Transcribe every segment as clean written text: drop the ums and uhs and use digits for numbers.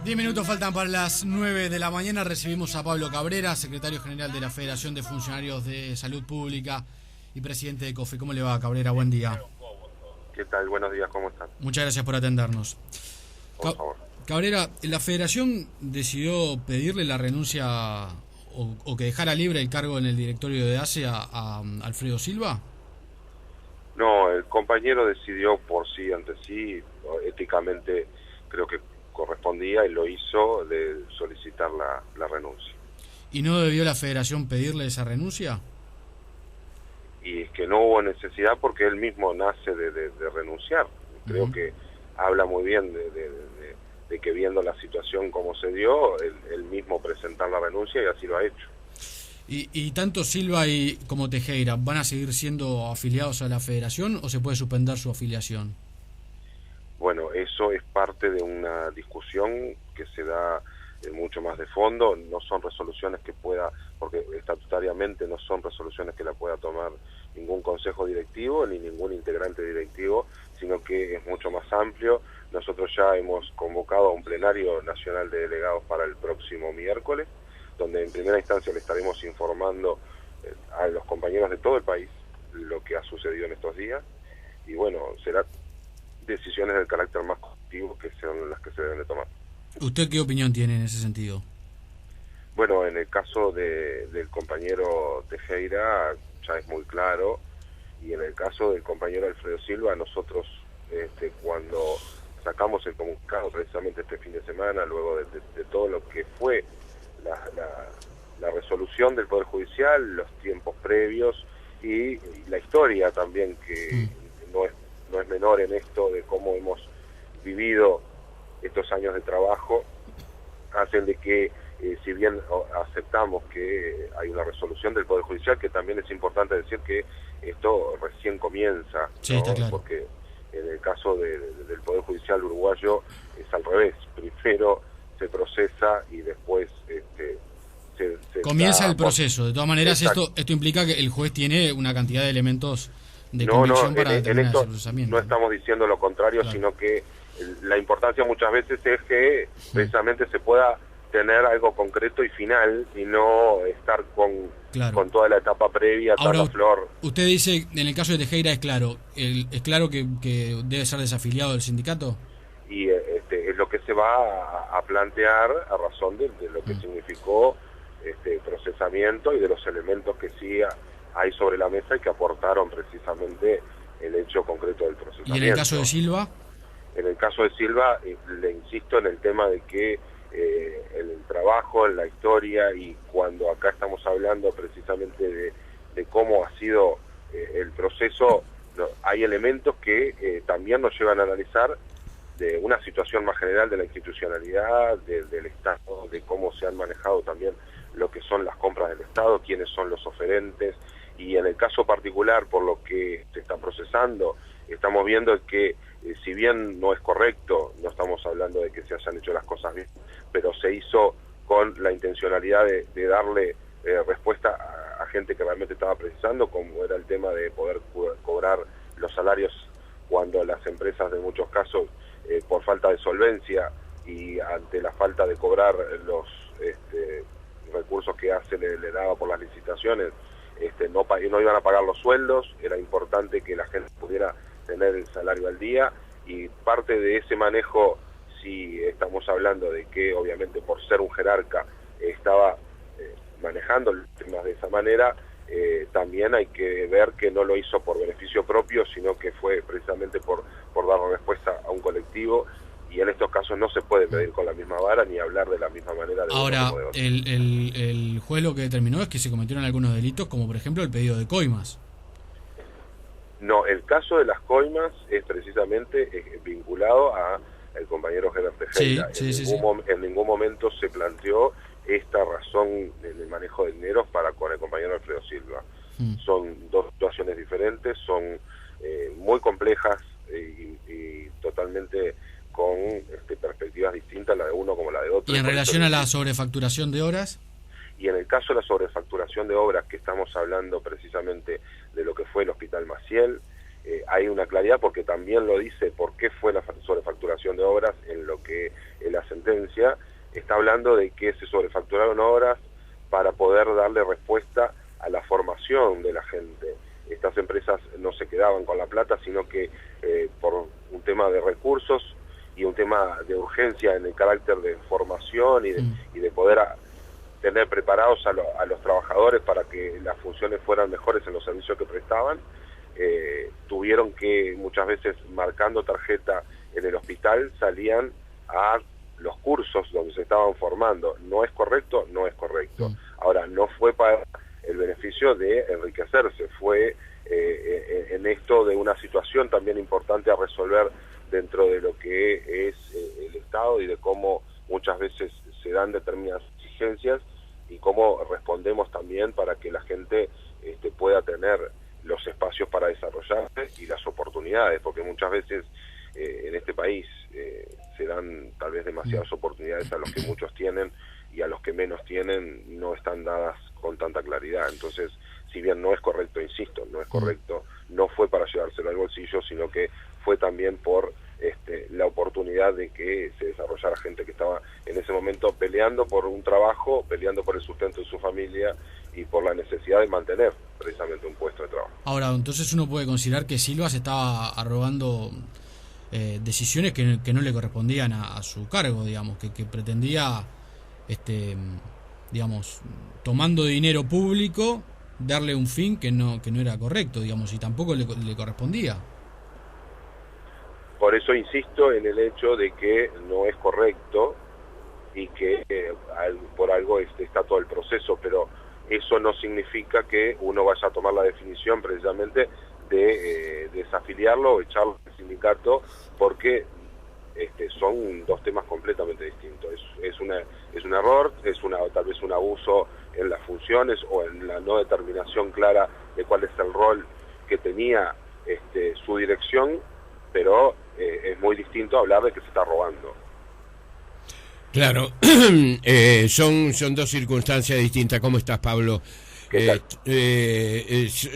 10 minutos faltan para las 9 de la mañana. Recibimos a Pablo Cabrera, secretario general de la Federación de Funcionarios de Salud Pública y presidente de COFE. ¿Cómo le va, Cabrera? Buen día. ¿Qué tal? Buenos días, ¿cómo están? Muchas gracias por atendernos. Por favor. Cabrera, ¿la Federación decidió pedirle la renuncia o que dejara libre el cargo en el directorio de ACE a Alfredo Silva? No, el compañero decidió por sí, ante sí, éticamente creo que correspondía y lo hizo de solicitar la renuncia. ¿Y no debió la Federación pedirle esa renuncia? Y es que no hubo necesidad porque él mismo nace de renunciar. Creo que habla muy bien de que viendo la situación como se dio, él mismo presentar la renuncia y así lo ha hecho. ¿Y tanto Silva como Tejera van a seguir siendo afiliados a la Federación o se puede suspender su afiliación? Bueno, eso es parte de una discusión que se da mucho más de fondo. No son resoluciones que pueda, porque estatutariamente no son resoluciones que la pueda tomar ningún consejo directivo ni ningún integrante directivo, sino que es mucho más amplio. Nosotros ya hemos convocado a un plenario nacional de delegados para el próximo miércoles, donde en primera instancia le estaremos informando a los compañeros de todo el país lo que ha sucedido en estos días, y bueno, será decisiones del carácter más colectivo que son las que se deben de tomar. ¿Usted qué opinión tiene en ese sentido? Bueno, en el caso del compañero Tejera ya es muy claro, y en el caso del compañero Alfredo Silva, nosotros cuando sacamos el comunicado precisamente este fin de semana, luego de todo lo que fue la resolución del Poder Judicial, los tiempos previos y la historia también, que no es menor en esto de cómo hemos vivido estos años de trabajo, hacen de que si bien aceptamos que hay una resolución del Poder Judicial, que también es importante decir que esto recién comienza, sí, ¿no? Está claro. Porque en el caso del Poder Judicial uruguayo es al revés, primero se procesa y después se comienza el proceso. De todas maneras, esto implica que el juez tiene una cantidad de elementos de convicción para determinar ese procesamiento. No estamos diciendo lo contrario, claro, sino que la importancia muchas veces es que precisamente se pueda tener algo concreto y final, y no estar con toda la etapa previa. Ahora, la flor. Usted dice, en el caso de Tejera es claro, ¿es claro que debe ser desafiliado del sindicato? Y es lo que se va a plantear a razón de lo que significó procesamiento y de los elementos que sí hay sobre la mesa y que aportaron precisamente el hecho concreto del procesamiento. ¿Y en el caso de Silva? En el caso de Silva, le insisto en el tema de que en el trabajo, en la historia, y cuando acá estamos hablando precisamente de cómo ha sido el proceso, hay elementos que también nos llevan a analizar de una situación más general de la institucionalidad, del Estado, de cómo se han manejado también lo que son las compras del Estado, quiénes son los oferentes, y en el caso particular, por lo que se está procesando, estamos viendo que si bien no es correcto, no estamos hablando de que se hayan hecho las cosas bien, pero se hizo con la intencionalidad de darle respuesta a gente que realmente estaba precisando, como era el tema de poder cobrar los salarios cuando las empresas, en muchos casos, por falta de solvencia y ante la falta de cobrar los recursos que ACE le daba por las licitaciones, no iban a pagar los sueldos. Era importante que la gente pudiera tener el salario al día, y parte de ese manejo, si estamos hablando de que obviamente por ser un jerarca estaba manejando los temas de esa manera, también hay que ver que no lo hizo por beneficio propio, sino que fue precisamente por dar respuesta a un colectivo, y en estos casos no se puede medir con la misma vara ni hablar de la misma manera. Ahora, el juez lo que determinó es que se cometieron algunos delitos, como por ejemplo el pedido de coimas. No, el caso de las coimas es precisamente vinculado a el compañero Gerard Tejera. En ningún momento se planteó esta razón del manejo de dinero con el compañero Alfredo Silva. Son dos situaciones diferentes, son muy complejas y totalmente con perspectivas distintas, la de uno como la de otro. ¿Y en relación a la sobrefacturación de horas? Y en el caso de la sobrefacturación de obras, que estamos hablando precisamente de lo que fue el Hospital Maciel, hay una claridad, porque también lo dice por qué fue la sobrefacturación de obras en lo que en la sentencia está hablando de que se sobrefacturaron obras para poder darle respuesta a la formación de la gente. Estas empresas no se quedaban con la plata, sino que por un tema de recursos y un tema de urgencia en el carácter de formación y de poder tener preparados a los trabajadores para que las funciones fueran mejores en los servicios que prestaban, tuvieron que muchas veces, marcando tarjeta en el hospital, salían a los cursos donde se estaban formando. ¿No es correcto? No es correcto. Ahora, no fue para el beneficio de enriquecerse, fue en esto de una situación también importante a resolver dentro de lo que es el Estado y de cómo muchas veces se dan determinadas exigencias y cómo respondemos también para que la gente pueda tener los espacios para desarrollarse y las oportunidades, porque muchas veces en este país se dan tal vez demasiadas oportunidades a los que muchos tienen, y a los que menos tienen no están dadas con tanta claridad. Entonces, si bien no es correcto, insisto, no es correcto, no fue para llevárselo al bolsillo, sino que fue también por la oportunidad de que se desarrollara gente que estaba en ese momento peleando por un trabajo, peleando por el sustento de su familia y por la necesidad de mantener precisamente un puesto de trabajo. Ahora, entonces uno puede considerar que Silva se estaba arrogando decisiones que no le correspondían a su cargo, digamos, que pretendía, digamos, tomando dinero público, darle un fin que no era correcto, digamos, y tampoco le correspondía. Por eso insisto en el hecho de que no es correcto y que por algo está todo el proceso, pero eso no significa que uno vaya a tomar la definición precisamente de desafiliarlo o echarlo del sindicato, porque son dos temas completamente distintos. Es un error, es tal vez un abuso en las funciones o en la no determinación clara de cuál es el rol que tenía su dirección, pero es muy distinto hablar de que se está robando. Claro, son dos circunstancias distintas. ¿Cómo estás, Pablo?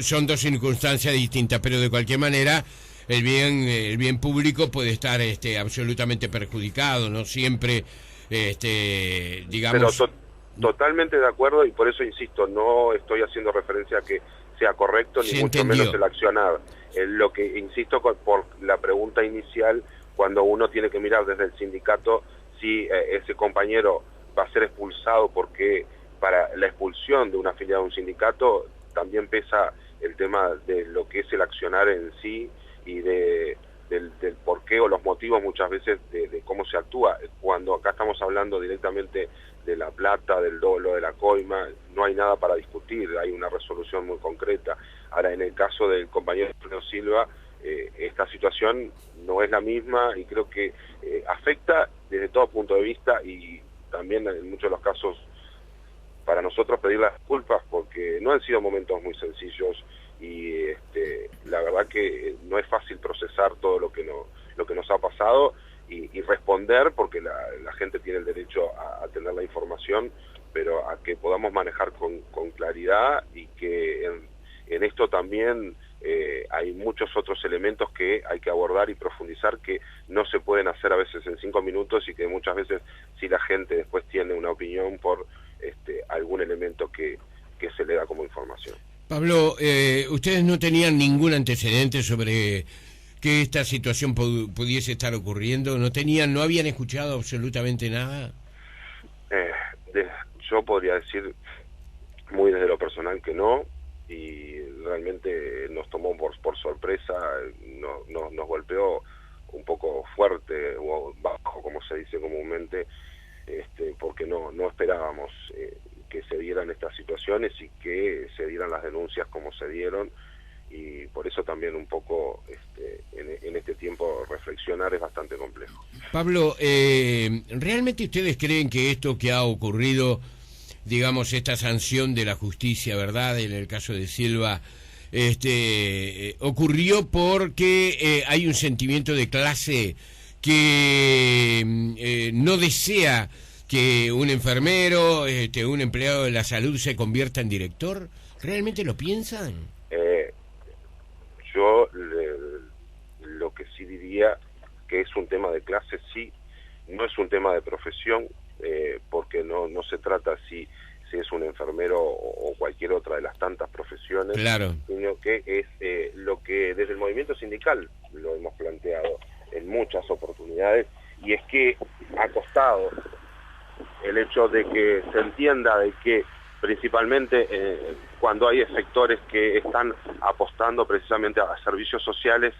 Son dos circunstancias distintas, pero de cualquier manera el bien público puede estar absolutamente perjudicado, no siempre, digamos. Pero totalmente de acuerdo, y por eso insisto, no estoy haciendo referencia a que sea correcto, ni mucho menos el accionar. Lo que insisto por la pregunta inicial, cuando uno tiene que mirar desde el sindicato si ese compañero va a ser expulsado, porque para la expulsión de una afiliado a un sindicato también pesa el tema de lo que es el accionar en sí y del por qué o los motivos muchas veces de cómo se actúa. Cuando acá estamos hablando directamente de la plata, del dolo, de la coima, no hay nada para discutir, hay una resolución muy concreta. Ahora, en el caso del compañero Silva, esta situación no es la misma y creo que afecta desde todo punto de vista, y también en muchos de los casos para nosotros pedir las disculpas, porque no han sido momentos muy sencillos y la verdad que no es fácil procesar todo lo que nos ha pasado y responder, porque la gente tiene el derecho a tener la información, pero a que podamos manejar con claridad, y que en esto también hay muchos otros elementos que hay que abordar y profundizar, que no se pueden hacer a veces en 5 minutos, y que muchas veces si la gente después tiene una opinión por algún elemento que se le da como información. Pablo, ¿ustedes no tenían ningún antecedente sobre que esta situación pudiese estar ocurriendo? ¿No habían escuchado absolutamente nada? Yo podría decir muy desde lo personal que no, y realmente nos tomó por sorpresa, nos golpeó un poco fuerte o bajo, como se dice comúnmente, porque no esperábamos que se dieran estas situaciones y que se dieran las denuncias como se dieron, y por eso también un poco en este tiempo reflexionar es bastante complejo. Pablo, ¿realmente ustedes creen que esto que ha ocurrido, digamos, esta sanción de la justicia, verdad, en el caso de Silva, ocurrió porque hay un sentimiento de clase que no desea que un enfermero, un empleado de la salud se convierta en director? ¿Realmente lo piensan? Yo lo que sí diría que es un tema de clase, sí, no es un tema de profesión, porque no se trata si es un enfermero o cualquier otra de las tantas profesiones, claro, sino que es lo que desde el movimiento sindical lo hemos planteado en muchas oportunidades, y es que ha costado el hecho de que se entienda de que principalmente cuando hay sectores que están apostando precisamente a servicios sociales,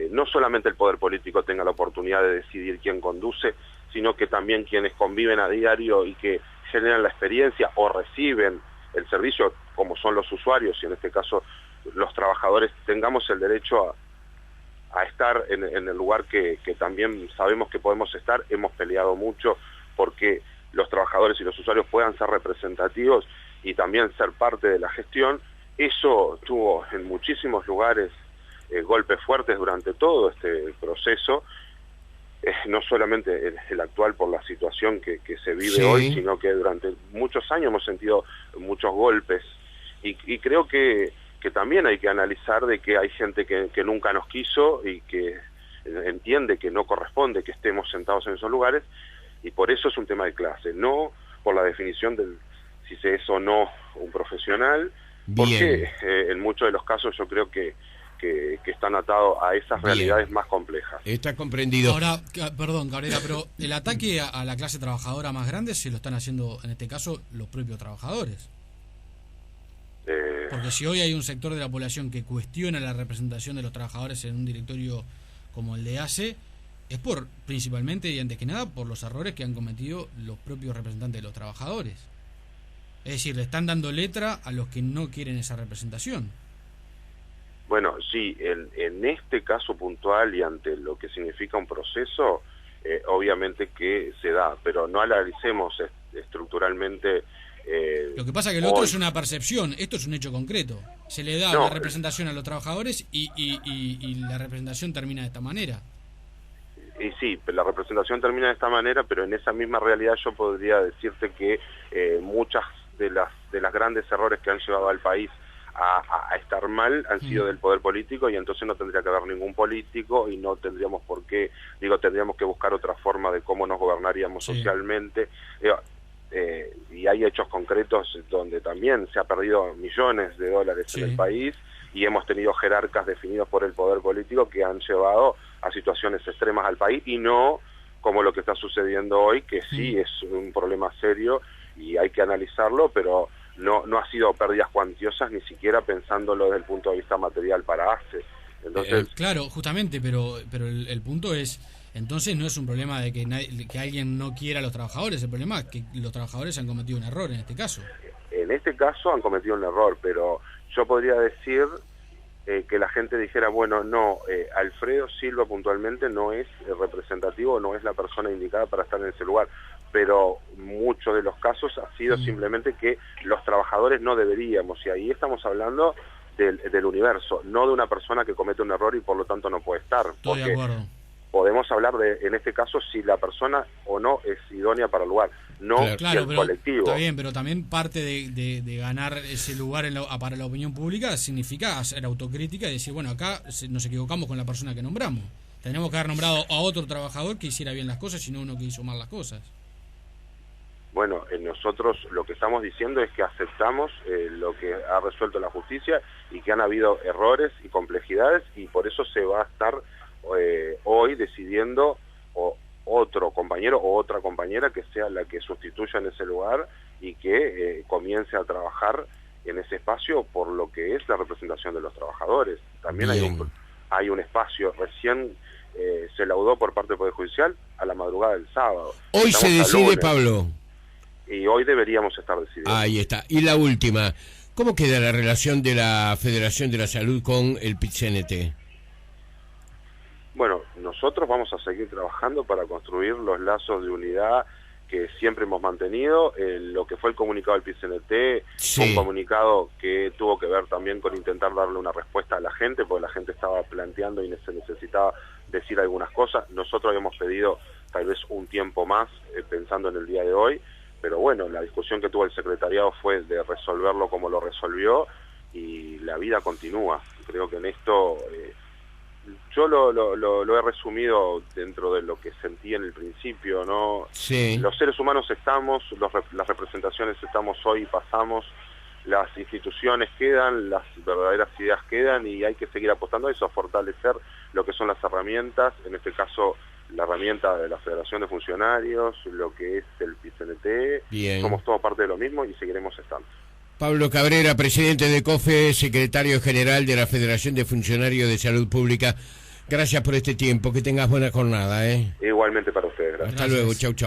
no solamente el poder político tenga la oportunidad de decidir quién conduce, sino que también quienes conviven a diario y que generan la experiencia o reciben el servicio, como son los usuarios, y en este caso los trabajadores, tengamos el derecho a estar en el lugar que también sabemos que podemos estar. Hemos peleado mucho porque los trabajadores y los usuarios puedan ser representativos y también ser parte de la gestión. Eso tuvo en muchísimos lugares golpes fuertes durante todo este proceso, no solamente el actual por la situación que se vive hoy, sino que durante muchos años hemos sentido muchos golpes, y creo que también hay que analizar de que hay gente que nunca nos quiso y que entiende que no corresponde que estemos sentados en esos lugares, y por eso es un tema de clase, no por la definición del si se es o no un profesional. Bien. Porque en muchos de los casos yo creo que están atados a esas realidades más complejas. Está comprendido. Ahora, perdón, Cabrera, pero el ataque a la clase trabajadora más grande se lo están haciendo, en este caso, los propios trabajadores. Porque si hoy hay un sector de la población que cuestiona la representación de los trabajadores en un directorio como el de ACE, es principalmente y antes que nada por los errores que han cometido los propios representantes de los trabajadores. Es decir, le están dando letra a los que no quieren esa representación. Bueno, sí, en este caso puntual y ante lo que significa un proceso, obviamente que se da, pero no analicemos estructuralmente. Lo que pasa es que lo otro es una percepción, esto es un hecho concreto. Se le da la representación a los trabajadores y la representación termina de esta manera. Y sí, la representación termina de esta manera, pero en esa misma realidad yo podría decirte que muchas de las grandes errores que han llevado al país a estar mal han sido del poder político, y entonces no tendría que haber ningún político y no tendríamos por qué, tendríamos que buscar otra forma de cómo nos gobernaríamos socialmente. Y hay hechos concretos donde también se ha perdido millones de dólares en el país, y hemos tenido jerarcas definidos por el poder político que han llevado a situaciones extremas al país, y no como lo que está sucediendo hoy, que sí es un problema serio y hay que analizarlo, pero no ha sido pérdidas cuantiosas, ni siquiera pensándolo desde el punto de vista material para ACE. Entonces, claro, justamente, pero el punto es, entonces no es un problema de que alguien no quiera a los trabajadores, el problema es que los trabajadores han cometido un error en este caso. En este caso han cometido un error, pero yo podría decir que la gente dijera, bueno, no, Alfredo Silva puntualmente no es representativo, no es la persona indicada para estar en ese lugar, pero muchos de los casos ha sido simplemente que los trabajadores no deberíamos, y ahí estamos hablando del universo, no de una persona que comete un error y por lo tanto no puede estar. Estoy de acuerdo. Podemos hablar en este caso, si la persona o no es idónea para el lugar, no claro, el colectivo. Está bien, pero también parte de ganar ese lugar para la opinión pública significa hacer autocrítica y decir, bueno, acá nos equivocamos con la persona que nombramos. Tenemos que haber nombrado a otro trabajador que hiciera bien las cosas y no uno que hizo mal las cosas. Bueno, nosotros lo que estamos diciendo es que aceptamos lo que ha resuelto la justicia y que han habido errores y complejidades, y por eso se va a estar hoy decidiendo otro compañero o otra compañera que sea la que sustituya en ese lugar y que comience a trabajar en ese espacio por lo que es la representación de los trabajadores. También hay un espacio, recién se laudó por parte del Poder Judicial a la madrugada del sábado. Hoy se decide, Pablo. Y hoy deberíamos estar decidiendo. Ahí está. Y la última, ¿cómo queda la relación de la Federación de la Salud con el PIT-CNT? Bueno, nosotros vamos a seguir trabajando para construir los lazos de unidad que siempre hemos mantenido. Lo que fue el comunicado del PIT-CNT fue un comunicado que tuvo que ver también con intentar darle una respuesta a la gente, porque la gente estaba planteando y se necesitaba decir algunas cosas. Nosotros habíamos pedido tal vez un tiempo más pensando en el día de hoy, pero bueno, la discusión que tuvo el secretariado fue de resolverlo como lo resolvió, y la vida continúa. Creo que en esto Yo lo he resumido dentro de lo que sentí en el principio, ¿no? Sí. Los seres humanos estamos, las representaciones estamos hoy y pasamos, las instituciones quedan, las verdaderas ideas quedan y hay que seguir apostando a eso, a fortalecer lo que son las herramientas, en este caso la herramienta de la Federación de Funcionarios, lo que es el PICNT. Bien. Somos todos parte de lo mismo y seguiremos estando. Pablo Cabrera, presidente de COFE, secretario general de la Federación de Funcionarios de Salud Pública. Gracias por este tiempo, que tengas buena jornada, ¿eh? Igualmente para ustedes, gracias. Hasta luego, chau, chau.